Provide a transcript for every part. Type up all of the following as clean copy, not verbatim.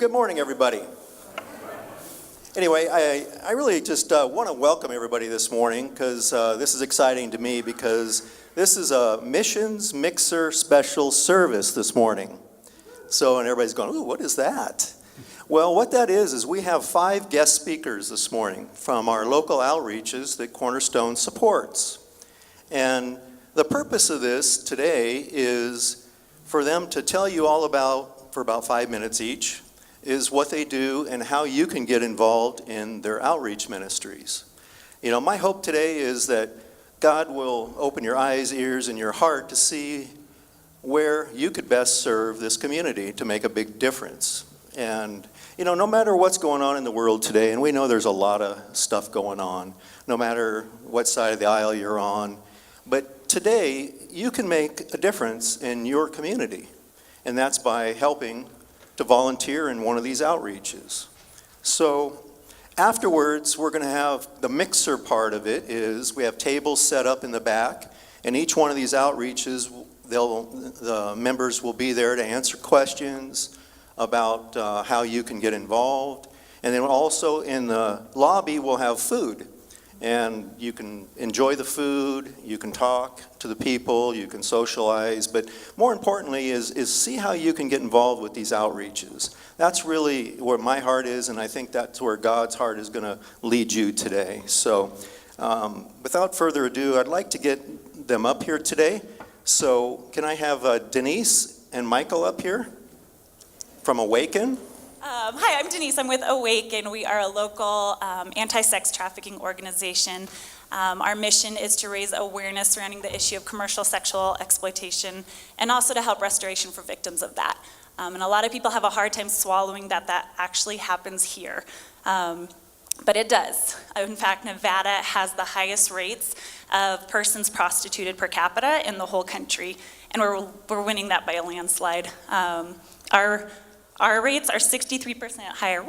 good morning, everybody. Anyway, I really just want to welcome everybody this morning because this is exciting to me because this is a missions mixer special service this morning. So, and everybody's going, ooh, what is that? Well, what that is we have 5 guest speakers this morning from our local outreaches that Cornerstone supports. And the purpose of this today is for them to tell you all about, for about 5 minutes each, is what they do and how you can get involved in their outreach ministries. You know, my hope today is that God will open your eyes, ears, and your heart to see where you could best serve this community to make a big difference. And, you know, no matter what's going on in the world today, and we know there's a lot of stuff going on, no matter what side of the aisle you're on, but today you can make a difference in your community, and that's by helping to volunteer in one of these outreaches. So afterwards, we're going to have the mixer part of it is we have tables set up in the back, and each one of these outreaches, the members will be there to answer questions about how you can get involved. And then also in the lobby, we'll have food. And you can enjoy the food, you can talk to the people, you can socialize, but more importantly is see how you can get involved with these outreaches. That's really where my heart is, and I think that's where God's heart is going to lead you today. So without further ado, I'd like to get them up here today. So can I have Denise and Michael up here from Awaken? Hi, I'm Denise. I'm with Awaken. We are a local anti-sex trafficking organization. Our mission is to raise awareness surrounding the issue of commercial sexual exploitation and also to help restoration for victims of that. And a lot of people have a hard time swallowing that actually happens here. But it does. In fact, Nevada has the highest rates of persons prostituted per capita in the whole country, and we're winning that by a landslide. Our rates are 63% higher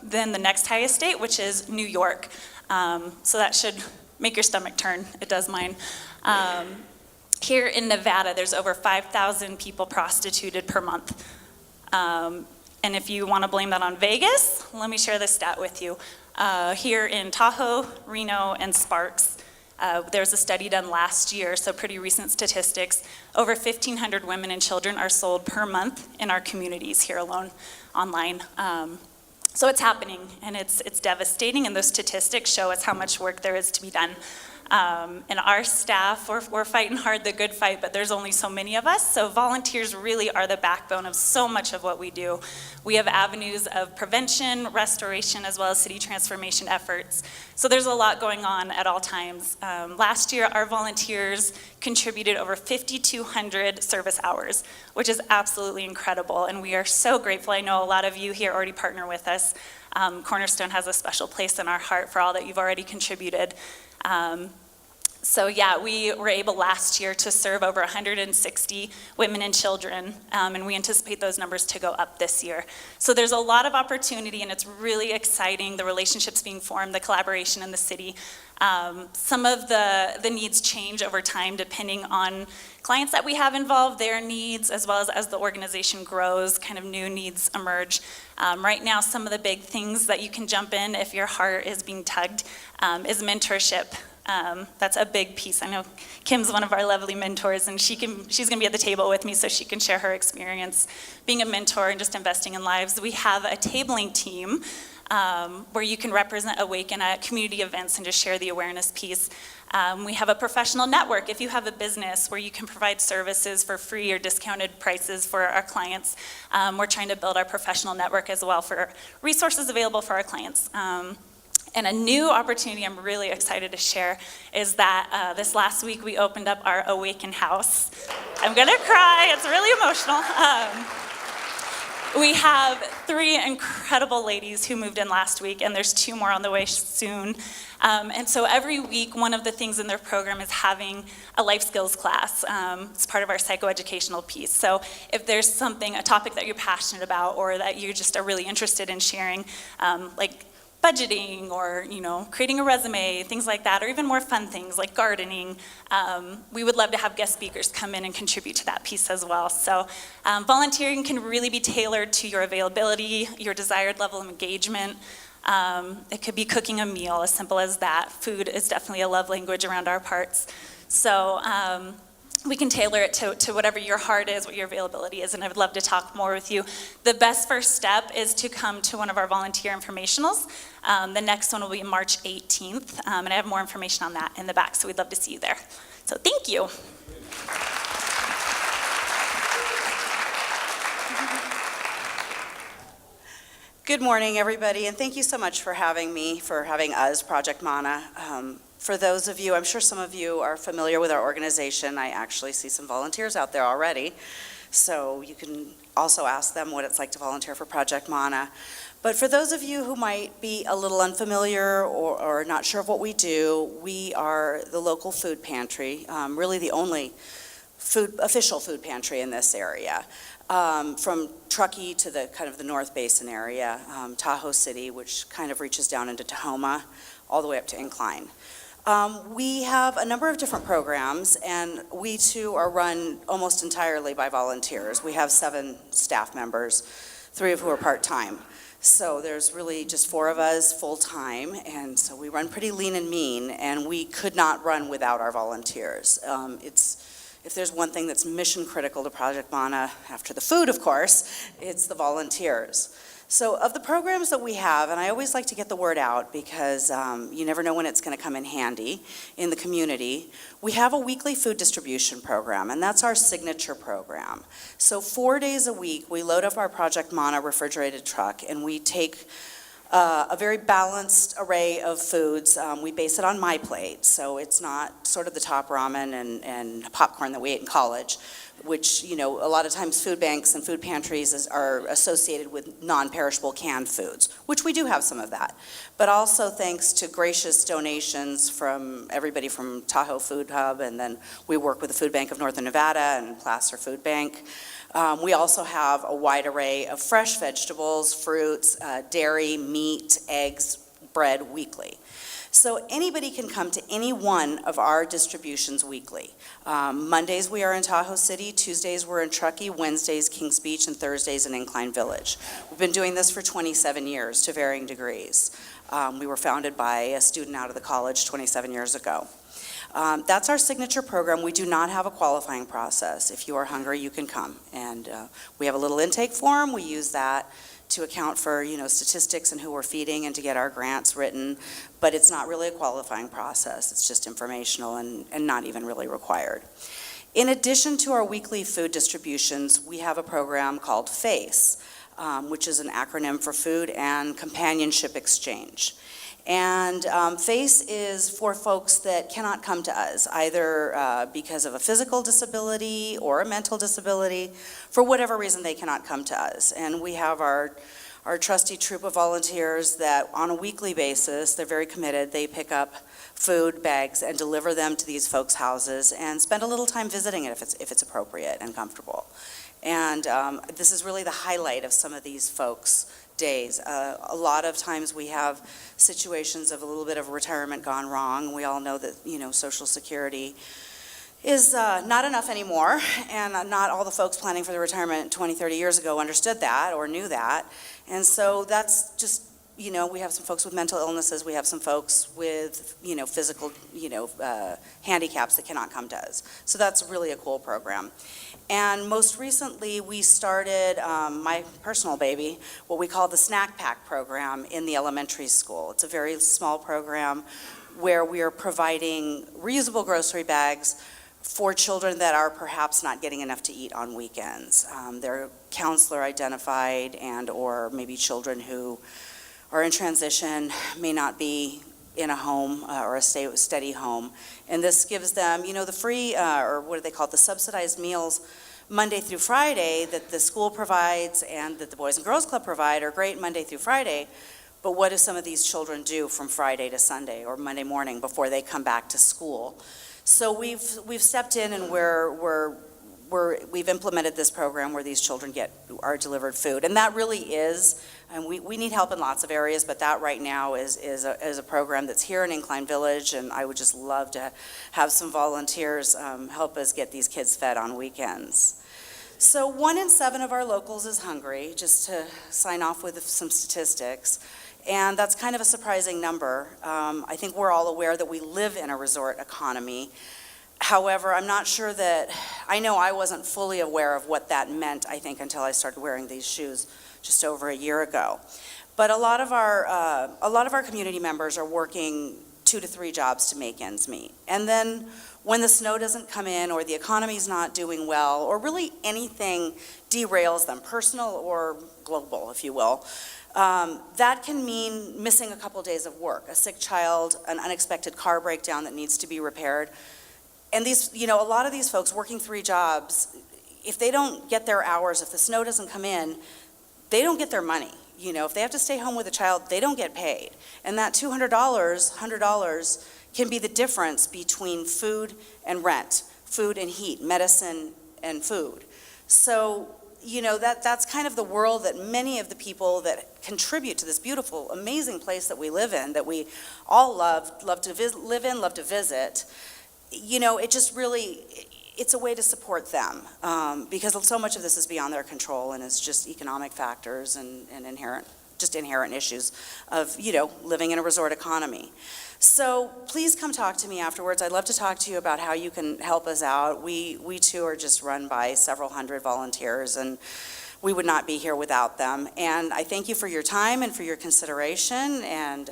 than the next highest state, which is New York. So that should make your stomach turn. It does mine. Here in Nevada, there's over 5,000 people prostituted per month. And if you want to blame that on Vegas, let me share this stat with you. Here in Tahoe, Reno, and Sparks, there was a study done last year, so pretty recent statistics. Over 1,500 women and children are sold per month in our communities here alone, online. So it's happening, and it's devastating, and those statistics show us how much work there is to be done. And our staff, we're fighting hard the good fight, but there's only so many of us, so volunteers really are the backbone of so much of what we do. We have avenues of prevention, restoration, as well as city transformation efforts. So there's a lot going on at all times. Last year, our volunteers contributed over 5,200 service hours, which is absolutely incredible, and we are so grateful. I know a lot of you here already partner with us. Cornerstone has a special place in our heart for all that you've already contributed. So yeah, we were able last year to serve over 160 women and children, and we anticipate those numbers to go up this year. So there's a lot of opportunity, and it's really exciting, the relationships being formed, the collaboration in the city. Some of the needs change over time depending on clients that we have involved, their needs, as well as the organization grows, kind of new needs emerge. Right now, some of the big things that you can jump in if your heart is being tugged is mentorship. That's a big piece. I know Kim's one of our lovely mentors, and she's gonna be at the table with me so she can share her experience being a mentor and just investing in lives. We have a tabling team where you can represent Awaken at community events and just share the awareness piece. We have a professional network. If you have a business where you can provide services for free or discounted prices for our clients, we're trying to build our professional network as well for resources available for our clients. And a new opportunity I'm really excited to share is that this last week we opened up our Awaken house. I'm gonna cry, it's really emotional. We have 3 incredible ladies who moved in last week, and there's 2 more on the way soon. And so every week, one of the things in their program is having a life skills class. It's part of our psychoeducational piece. So if there's a topic that you're passionate about or that you just are really interested in sharing, like budgeting or, creating a resume, things like that, or even more fun things like gardening. We would love to have guest speakers come in and contribute to that piece as well. So volunteering can really be tailored to your availability, your desired level of engagement. It could be cooking a meal, as simple as that. Food is definitely a love language around our parts. So we can tailor it to whatever your heart is, what your availability is, and I would love to talk more with you. The best first step is to come to one of our volunteer informationals. The next one will be March 18th, and I have more information on that in the back, so we'd love to see you there. So thank you. Good morning, everybody, and thank you so much for having us, Project Mana. For those of you, I'm sure some of you are familiar with our organization. I actually see some volunteers out there already, so you can also ask them what it's like to volunteer for Project Mana. But for those of you who might be a little unfamiliar or not sure of what we do, we are the local food pantry, really the only official food pantry in this area. From Truckee to the North Basin area, Tahoe City, which kind of reaches down into Tahoma, all the way up to Incline. We have a number of different programs, and we too are run almost entirely by volunteers. We have 7 staff members, 3 of who are part-time. So there's really just 4 of us full-time, and so we run pretty lean and mean, and we could not run without our volunteers. If there's one thing that's mission critical to Project Mana, after the food, of course, it's the volunteers. So of the programs that we have, and I always like to get the word out because you never know when it's going to come in handy in the community, we have a weekly food distribution program, and that's our signature program. So 4 days a week, we load up our Project Mana refrigerated truck, and we take a very balanced array of foods. We base it on My Plate, so it's not sort of the top ramen and popcorn that we ate in college, which, a lot of times food banks and food pantries are associated with non-perishable canned foods, which we do have some of that. But also thanks to gracious donations from everybody from Tahoe Food Hub, and then we work with the Food Bank of Northern Nevada and Placer Food Bank. We also have a wide array of fresh vegetables, fruits, dairy, meat, eggs, bread weekly. So anybody can come to any one of our distributions weekly. Mondays we are in Tahoe City, Tuesdays we're in Truckee, Wednesdays Kings Beach, and Thursdays in Incline Village. We've been doing this for 27 years to varying degrees. We were founded by a student out of the college 27 years ago. That's our signature program. We do not have a qualifying process. If you are hungry, you can come. And we have a little intake form. We use that to account for, statistics and who we're feeding and to get our grants written. But it's not really a qualifying process. It's just informational and not even really required. In addition to our weekly food distributions, we have a program called FACE, which is an acronym for Food and Companionship Exchange. And FACE is for folks that cannot come to us, either because of a physical disability or a mental disability. For whatever reason, they cannot come to us. And we have our trusty troop of volunteers that on a weekly basis, they're very committed. They pick up food bags and deliver them to these folks' houses and spend a little time visiting it if it's appropriate and comfortable. And this is really the highlight of some of these folks' days. A lot of times we have situations of a little bit of retirement gone wrong. We all know that, Social Security is not enough anymore, and not all the folks planning for the retirement 20, 30 years ago understood that or knew that. And so that's just, we have some folks with mental illnesses, we have some folks with, physical, handicaps that cannot come to us. So that's really a cool program. And most recently, we started my personal baby, what we call the Snack Pack program in the elementary school. It's a very small program where we are providing reusable grocery bags for children that are perhaps not getting enough to eat on weekends. They're counselor identified or maybe children who are in transition, may not be in a home or a steady home. And this gives them, the free, or what do they call it, the subsidized meals Monday through Friday that the school provides and that the Boys and Girls Club provide are great Monday through Friday. But what do some of these children do from Friday to Sunday or Monday morning before they come back to school? So we've stepped in and we've implemented this program where these children are delivered food. And that really is And we need help in lots of areas, but that right now is a program that's here in Incline Village, and I would just love to have some volunteers help us get these kids fed on weekends. So 1 in 7 of our locals is hungry, just to sign off with some statistics. And that's kind of a surprising number. I think we're all aware that we live in a resort economy. However, I'm not sure that, I know I wasn't fully aware of what that meant, I think, until I started wearing these shoes just over a year ago. But a lot of our community members are working 2 to 3 jobs to make ends meet. And then when the snow doesn't come in, or the economy's not doing well, or really anything derails them, personal or global, if you will, that can mean missing a couple days of work, a sick child, an unexpected car breakdown that needs to be repaired. And these, a lot of these folks working 3 jobs, if they don't get their hours, if the snow doesn't come in, they don't get their money. If they have to stay home with a child, they don't get paid. And that $100 can be the difference between food and rent, food and heat, medicine and food. So, that's kind of the world that many of the people that contribute to this beautiful, amazing place that we live in, that we all love to live in, love to visit, it just really, it's a way to support them, because so much of this is beyond their control, and it's just economic factors and inherent issues of, living in a resort economy. So please come talk to me afterwards. I'd love to talk to you about how you can help us out. We too are just run by several hundred volunteers, and we would not be here without them. And I thank you for your time and for your consideration. And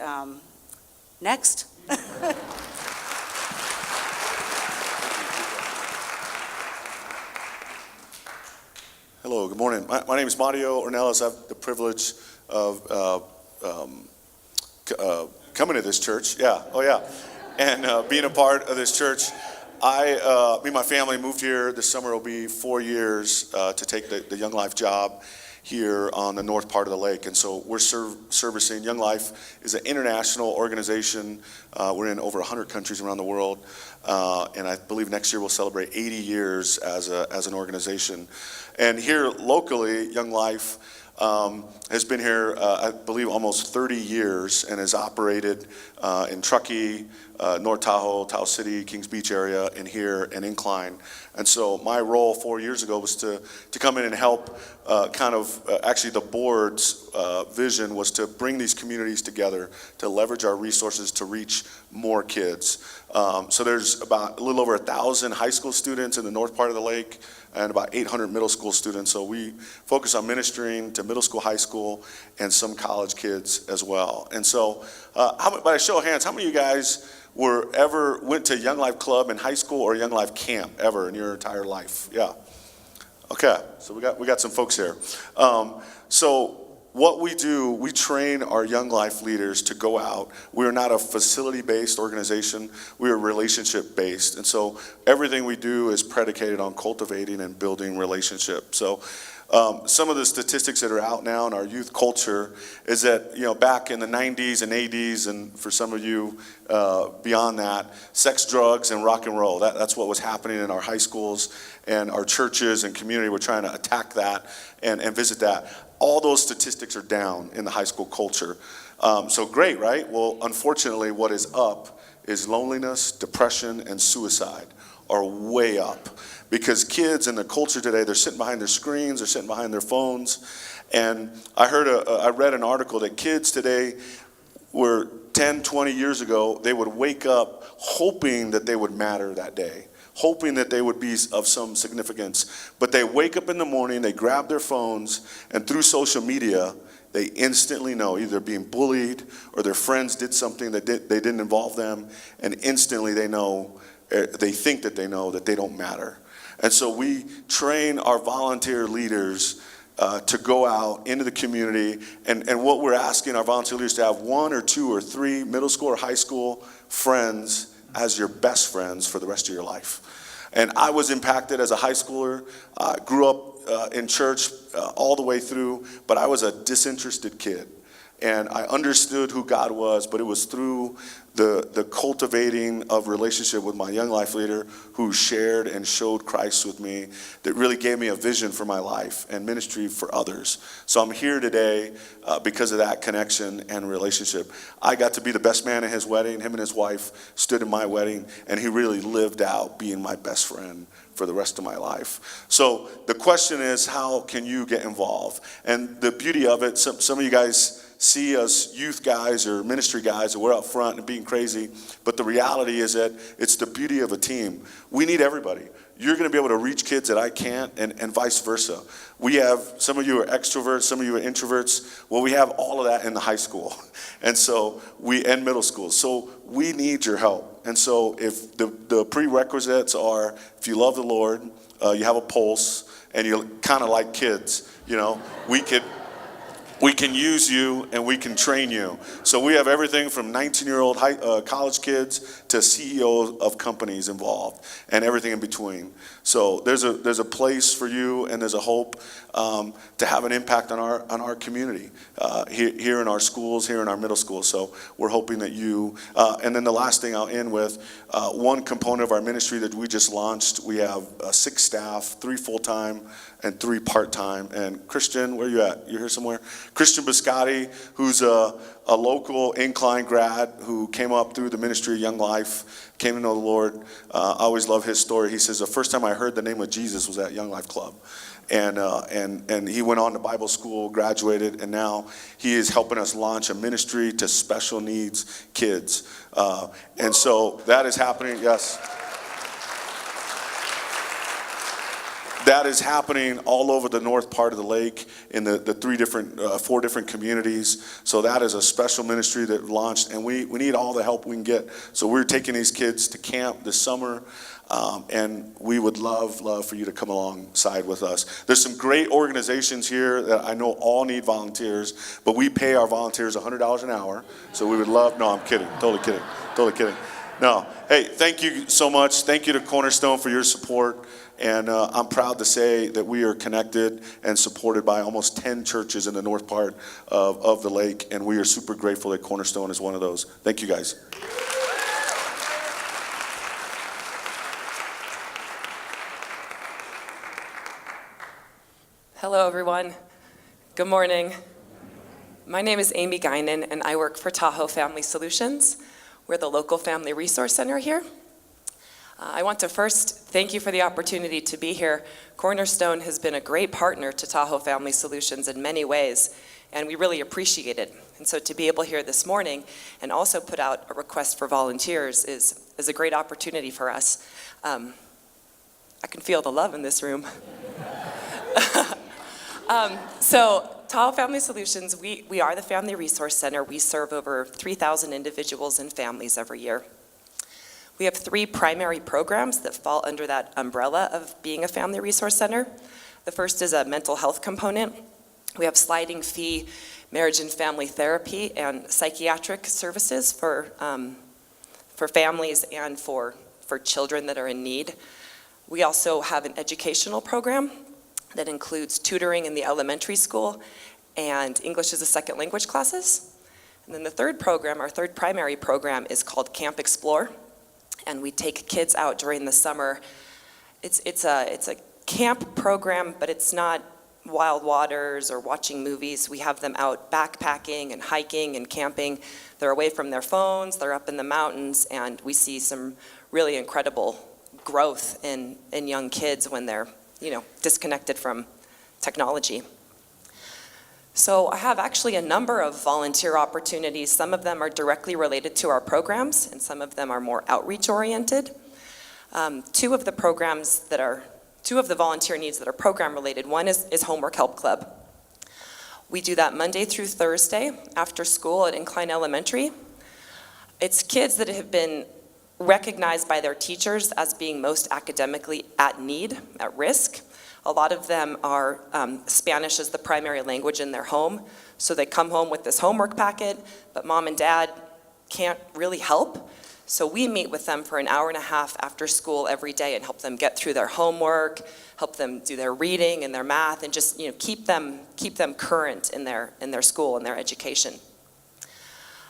next. Hello, good morning. My name is Mario Ornelas. I have the privilege of coming to this church. And being a part of this church. Me and my family moved here this summer. It'll be 4 years to take the Young Life job here on the north part of the lake. And so we're servicing. Young Life is an international organization. We're in over 100 countries around the world. And I believe next year we'll celebrate 80 years as an organization. And here locally, Young Life has been here, I believe, almost 30 years, and has operated in Truckee, North Tahoe, Tahoe City, Kings Beach area, and here in Incline. And so my role 4 years ago was to come in and help actually the board's vision was to bring these communities together, to leverage our resources to reach more kids. So there's about a little over 1,000 high school students in the north part of the lake, and about 800 middle school students. So we focus on ministering to middle school, high school, and some college kids as well. And so, by a show of hands, how many of you guys went to Young Life Club in high school or Young Life Camp ever in your entire life? Yeah. Okay, so we got some folks here. So what we do, we train our Young Life leaders to go out. We are not a facility-based organization. We are relationship-based. And so everything we do is predicated on cultivating and building relationships. So some of the statistics that are out now in our youth culture is that, back in the 90s and 80s, and for some of you beyond that, sex, drugs, and rock and roll, that's what was happening in our high schools and our churches and community. We're trying to attack that and visit that. All those statistics are down in the high school culture. So great, right? Well, unfortunately, what is up is loneliness, depression, and suicide are way up. Because kids in the culture today, they're sitting behind their screens, they're sitting behind their phones. And I read an article that kids today were 10, 20 years ago, they would wake up hoping that they would matter that day, hoping that they would be of some significance. But they wake up in the morning, they grab their phones, and through social media, they instantly know either being bullied or their friends did something that they didn't involve them, and instantly they think that they know that they don't matter. And so we train our volunteer leaders to go out into the community, and what we're asking our volunteer leaders to have 1 or 2 or 3 middle school or high school friends as your best friends for the rest of your life. And I was impacted as a high schooler, grew up in church all the way through, but I was a disinterested kid. And I understood who God was, but it was through the cultivating of relationship with my Young Life leader who shared and showed Christ with me that really gave me a vision for my life and ministry for others. So I'm here today because of that connection and relationship. I got to be the best man at his wedding. Him and his wife stood in my wedding, and he really lived out being my best friend for the rest of my life. So the question is, how can you get involved? And the beauty of it, some of you guys see us youth guys or ministry guys, and we're up front and being crazy, but the reality is that it's the beauty of a team. We need everybody. You're going to be able to reach kids that I can't, and vice versa. We have, some of you are extroverts, some of you are introverts. Well, we have all of that in the high school, and middle school. So we need your help. And so if the prerequisites are, if you love the Lord, you have a pulse, and you're kind of like kids, we can use you and we can train you. So we have everything from 19-year-old college kids to CEOs of companies involved and everything in between. So there's a place for you, and there's a hope to have an impact on our community here in our schools, here in our middle schools. So we're hoping that you, and then the last thing I'll end with, one component of our ministry that we just launched, we have 6 staff, 3 full-time and 3 part-time. And Christian, where are you at? You're here somewhere? Christian Biscotti, who's a local Incline grad who came up through the ministry of Young Life, came to know the Lord. I always love his story. He says, the first time I heard the name of Jesus was at Young Life Club. And he went on to Bible school, graduated, and now he is helping us launch a ministry to special needs kids. And so that is happening, yes. That is happening all over the north part of the lake in the 4 different communities. So that is a special ministry that launched, and we need all the help we can get. So we're taking these kids to camp this summer, and we would love for you to come alongside with us. There's some great organizations here that I know all need volunteers, but we pay our volunteers $100 an hour. So we would love, no, I'm kidding, totally kidding. No, hey, thank you so much. Thank you to Cornerstone for your support. And I'm proud to say that we are connected and supported by almost 10 churches in the north part of the lake, and we are super grateful that Cornerstone is one of those. Thank you, guys. Hello, everyone. Good morning. My name is Amy Guinan, and I work for Tahoe Family Solutions. We're the local family resource center here. I want to first thank you for the opportunity to be here. Cornerstone has been a great partner to Tahoe Family Solutions in many ways, and we really appreciate it. And so to be able here this morning and also put out a request for volunteers is a great opportunity for us. I can feel the love in this room. So Tahoe Family Solutions, we are the Family Resource Center. We serve over 3,000 individuals and families every year. We have 3 primary programs that fall under that umbrella of being a Family Resource Center. The first is a mental health component. We have sliding fee marriage and family therapy and psychiatric services for families and for children that are in need. We also have an educational program that includes tutoring in the elementary school and English as a second language classes. And then the third program, our third primary program, is called Camp Explore. And we take kids out during the summer. It's a camp program, but it's not wild waters or watching movies. We have them out backpacking and hiking and camping. They're away from their phones, they're up in the mountains, and we see some really incredible growth in young kids when they're, disconnected from technology. So I have actually a number of volunteer opportunities. Some of them are directly related to our programs, and some of them are more outreach oriented. 2 of the volunteer needs that are program related, one is Homework Help Club. We do that Monday through Thursday after school at Incline Elementary. It's kids that have been recognized by their teachers as being most academically at risk. A lot of them are Spanish as the primary language in their home, so they come home with this homework packet, but mom and dad can't really help. So we meet with them for an hour and a half after school every day and help them get through their homework, help them do their reading and their math, and just keep them current in their school and their education.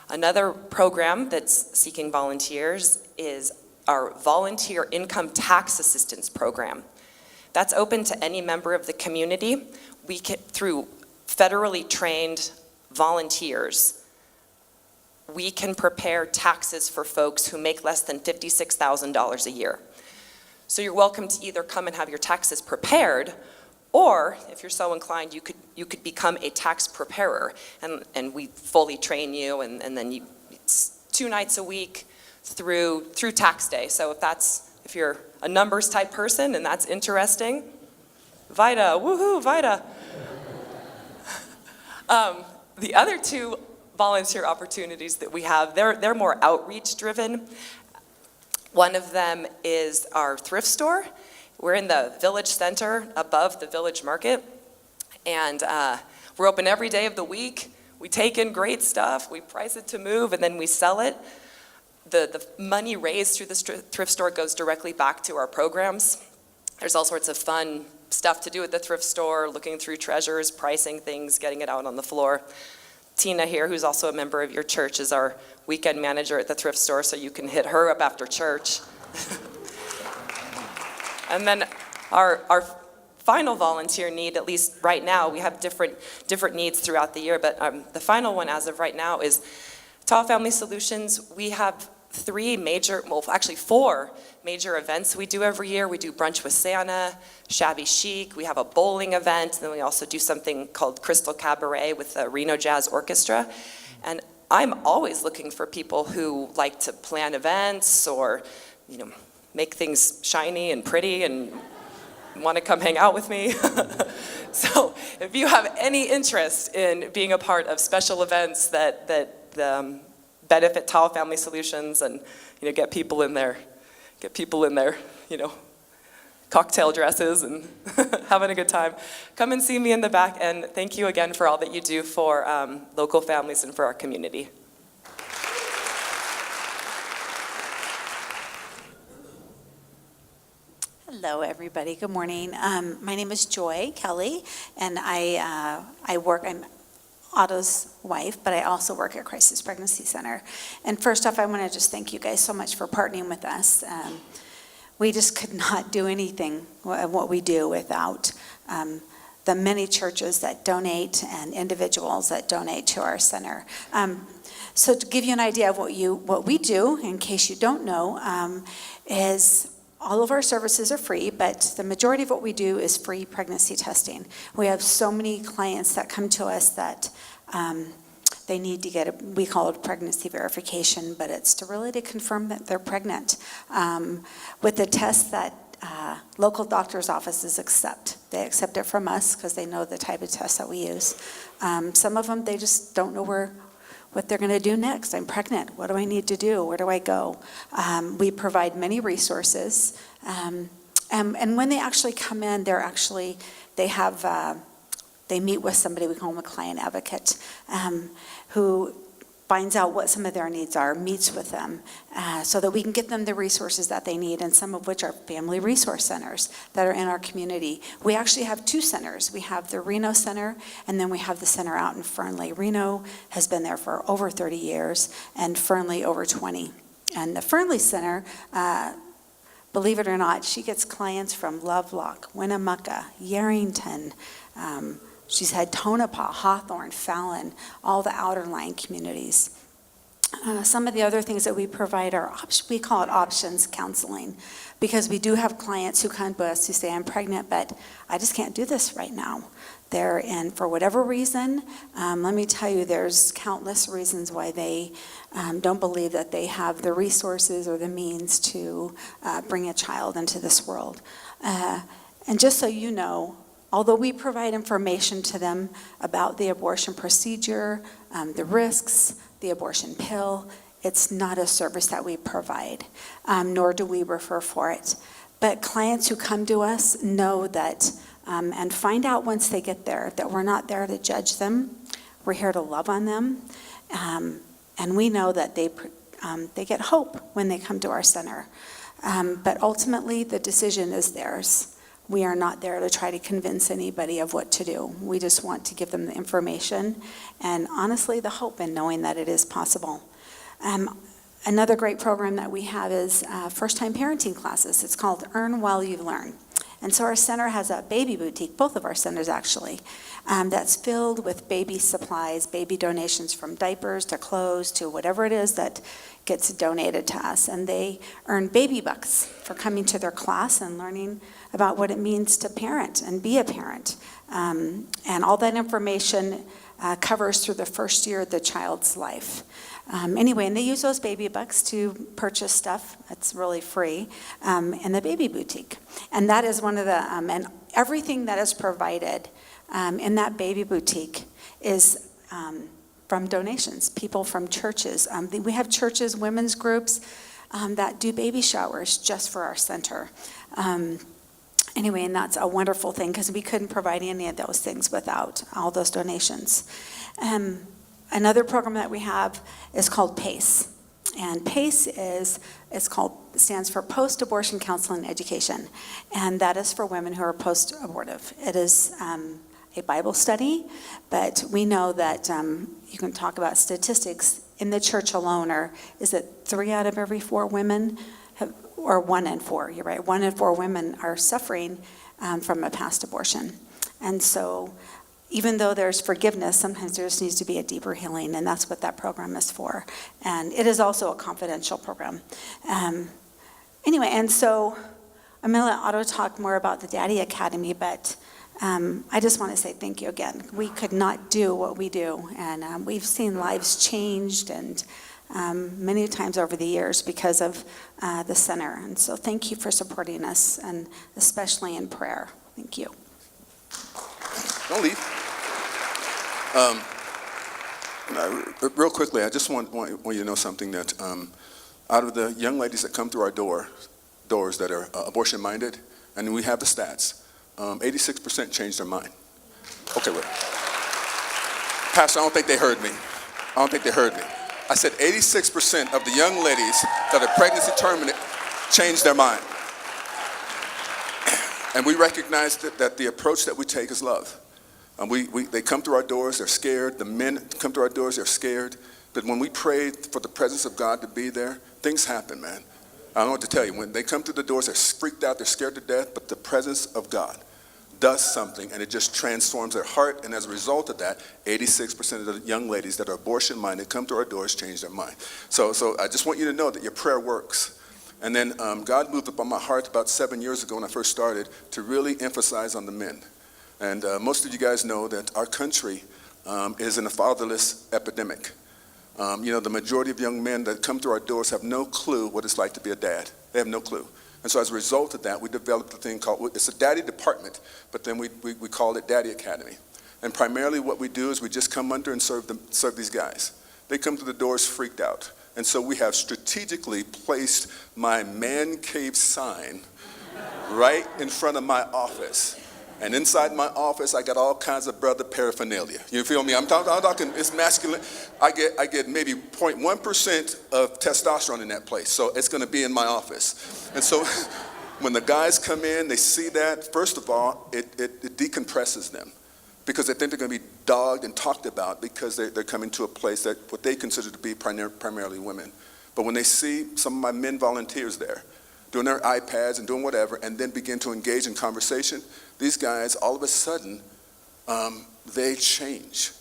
Another program that's seeking volunteers is our Volunteer Income Tax Assistance Program. That's open to any member of the community. We can, through federally trained volunteers, we can prepare taxes for folks who make less than $56,000 a year. So you're welcome to either come and have your taxes prepared, or if you're so inclined, you could become a tax preparer, and we fully train you, and then it's 2 nights a week through tax day. So if you're a numbers type person and that's interesting, VITA, woohoo, VITA. The other 2 volunteer opportunities that we have, they're more outreach driven. One of them is our thrift store. We're in the village center above the village market, and we're open every day of the week. We take in great stuff, we price it to move, and then we sell it. The money raised through the thrift store goes directly back to our programs. There's all sorts of fun stuff to do at the thrift store, looking through treasures, pricing things, getting it out on the floor. Tina here, who's also a member of your church, is our weekend manager at the thrift store, so you can hit her up after church. And then our final volunteer need, at least right now, we have different needs throughout the year, but the final one as of right now is Tahoe Family Solutions. We have 4 major events we do every year. We do Brunch with Santa, Shabby Chic, we have a bowling event, and then we also do something called Crystal Cabaret with the Reno Jazz Orchestra. And I'm always looking for people who like to plan events or, make things shiny and pretty and want to come hang out with me. So if you have any interest in being a part of special events that benefit Tahoe Family Solutions and get people in their cocktail dresses and having a good time, come and see me in the back, and thank you again for all that you do for local families and for our community. Hello, everybody. Good morning. My name is Joy Kelly, and I'm Otto's wife, but I also work at Crisis Pregnancy Center. And first off, I want to just thank you guys so much for partnering with us. We just could not do anything what we do without the many churches that donate and individuals that donate to our center. So to give you an idea of what we do, in case you don't know, is all of our services are free, but the majority of what we do is free pregnancy testing. We have so many clients that come to us that they need to get we call it pregnancy verification, but it's to confirm that they're pregnant. With the test that local doctors' offices accept. They accept it from us because they know the type of test that we use. Some of them, they just don't know what they're going to do next. I'm pregnant. What do I need to do? Where do I go? We provide many resources. And when they actually come in, they meet with somebody, we call them a client advocate, who finds out what some of their needs are, meets with them, so that we can get them the resources that they need, and some of which are family resource centers that are in our community. We actually have 2 centers. We have the Reno Center, and then we have the center out in Fernley. Reno has been there for over 30 years, and Fernley over 20. And the Fernley Center, believe it or not, she gets clients from Lovelock, Winnemucca, Yarrington, she's had Tonopah, Hawthorne, Fallon, all the outerline communities. Some of the other things that we provide are, we call it options counseling, because we do have clients who come to us who say, I'm pregnant, but I just can't do this right now. They're in, for whatever reason, let me tell you, there's countless reasons why they don't believe that they have the resources or the means to bring a child into this world. And just so you know, although we provide information to them about the abortion procedure, the risks, the abortion pill, it's not a service that we provide, nor do we refer for it. But clients who come to us know that, and find out once they get there, that we're not there to judge them. We're here to love on them. And we know that they get hope when they come to our center. But ultimately, the decision is theirs. We are not there to try to convince anybody of what to do. We just want to give them the information and honestly the hope in knowing that it is possible. Another great program that we have is first-time parenting classes. It's called Earn While You Learn. And so our center has a baby boutique, both of our centers actually, that's filled with baby supplies, baby donations from diapers to clothes to whatever it is that gets donated to us. And they earn baby bucks for coming to their class and learning about what it means to parent and be a parent. And all that information covers through the first year of the child's life. Anyway, and they use those baby bucks to purchase stuff that's really free in the baby boutique. And that is one of the, and everything that is provided in that baby boutique is from donations, people from churches. We have churches, women's groups that do baby showers just for our center. Anyway, and that's a wonderful thing because we couldn't provide any of those things without all those donations. Another program that we have is called PACE. And PACE stands for Post-Abortion Counseling Education. And that is for women who are post-abortive. It is a Bible study, but we know that you can talk about statistics in the church alone, is it 3 out of every 4 women or 1 in 4, you're right, 1 in 4 women are suffering from a past abortion. And so even though there's forgiveness, sometimes there just needs to be a deeper healing, and that's what that program is for. And it is also a confidential program. Anyway, and so I'm going to let Otto talk more about the Daddy Academy, but I just want to say thank you again. We could not do what we do, and we've seen lives changed and many times over the years because of the center. And so thank you for supporting us, and especially in prayer. Thank you. Don't leave. Real quickly, I just want you to know something that out of the young ladies that come through our doors that are abortion-minded, and we have the stats, 86% changed their mind. Okay, wait. Pastor, I don't think they heard me. I said 86% of the young ladies that are pregnancy terminated changed their mind. And we recognize that the approach that we take is love. They come through our doors, they're scared. The men come through our doors, they're scared. But when we pray for the presence of God to be there, things happen, man. I don't know what to tell you. When they come through the doors, they're freaked out, they're scared to death, but the presence of God does something, and it just transforms their heart. And as a result of that, 86% of the young ladies that are abortion-minded come to our doors, change their mind. So I just want you to know that your prayer works. And then God moved upon my heart about 7 years ago when I first started to really emphasize on the men. And most of you guys know that our country is in a fatherless epidemic. The majority of young men that come to our doors have no clue what it's like to be a dad. They have no clue. And so as a result of that, we developed a thing called, it's a daddy department, but then we call it Daddy Academy. And primarily what we do is we just come under and serve these guys. They come to the doors freaked out. And so we have strategically placed my man cave sign right in front of my office. And inside my office, I got all kinds of brother paraphernalia. You feel me? I'm talking, it's masculine. I get maybe 0.1% of testosterone in that place. So it's going to be in my office. And so when the guys come in, they see that, first of all, it decompresses them. Because they think they're going to be dogged and talked about because they're coming to a place that what they consider to be primarily women. But when they see some of my men volunteers there, doing their iPads and doing whatever, and then begin to engage in conversation, these guys, all of a sudden, they change.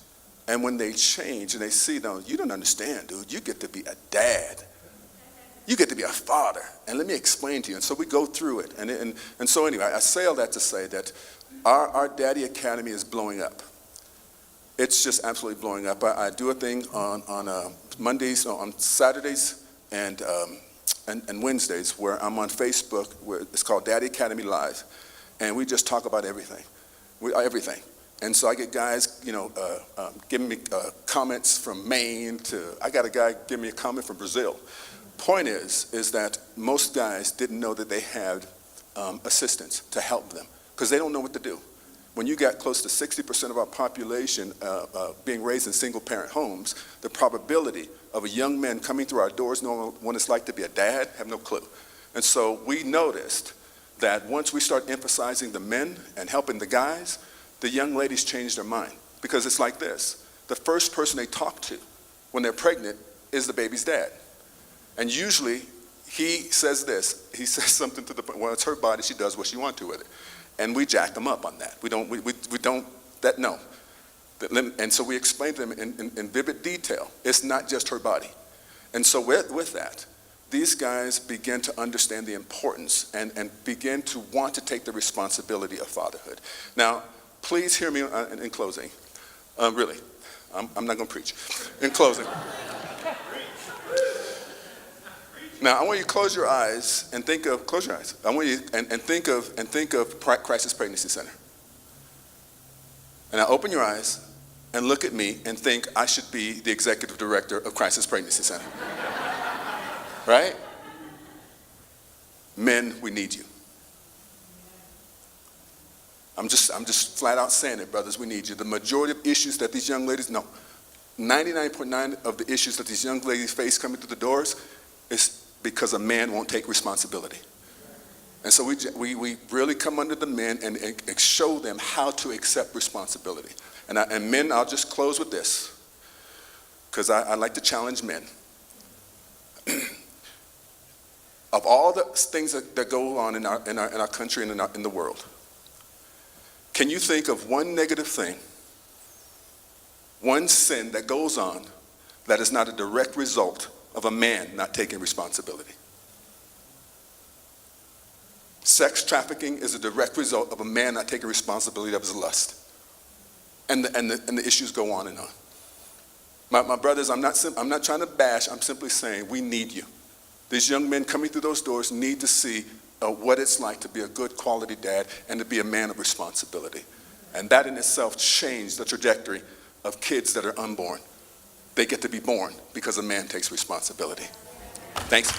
And when they change and they see, no, you don't understand, dude. You get to be a dad. You get to be a father. And let me explain to you. And so we go through it. And so anyway, I say all that to say that our Daddy Academy is blowing up. It's just absolutely blowing up. I do a thing on Mondays, on Saturdays, and Wednesdays where I'm on Facebook. Where it's called Daddy Academy Live. And we just talk about everything. Everything. And so I get guys, giving me comments from Maine I got a guy give me a comment from Brazil. Point is that most guys didn't know that they had assistants to help them because they don't know what to do. when you got close to 60% of our population being raised in single-parent homes, the probability of a young man coming through our doors knowing what it's like to be a dad, have no clue. And so we noticed that once we start emphasizing the men and helping the guys, the young ladies change their mind. Because it's like this. The first person they talk to when they're pregnant is the baby's dad. And usually he says this. He says something to the point, well, it's her body, she does what she wants to with it. And we jack them up on that. We don't, no. And so we explain to them in vivid detail, it's not just her body. And so with that, these guys begin to understand the importance and begin to want to take the responsibility of fatherhood. Now, please hear me in closing. Really, I'm not going to preach. In closing. Now, I want you to close your eyes and think of, close your eyes. I want you and think of Crisis Pregnancy Center. And now open your eyes and look at me and think I should be the executive director of Crisis Pregnancy Center. Right? Men, we need you. I'm just flat out saying it, brothers, we need you. The majority of issues that these young ladies, 99.9% of the issues that these young ladies face coming through the doors is because a man won't take responsibility. And so we really come under the men and show them how to accept responsibility. And men, I'll just close with this, because I like to challenge men. Of all the things that go on in our country and in the world, can you think of one negative thing, one sin that goes on that is not a direct result of a man not taking responsibility? Sex trafficking is a direct result of a man not taking responsibility of his lust. And the issues go on and on. My brothers, I'm not trying to bash, I'm simply saying we need you. These young men coming through those doors need to see what it's like to be a good quality dad and to be a man of responsibility. And that in itself changed the trajectory of kids that are unborn. They get to be born because a man takes responsibility. Thanks.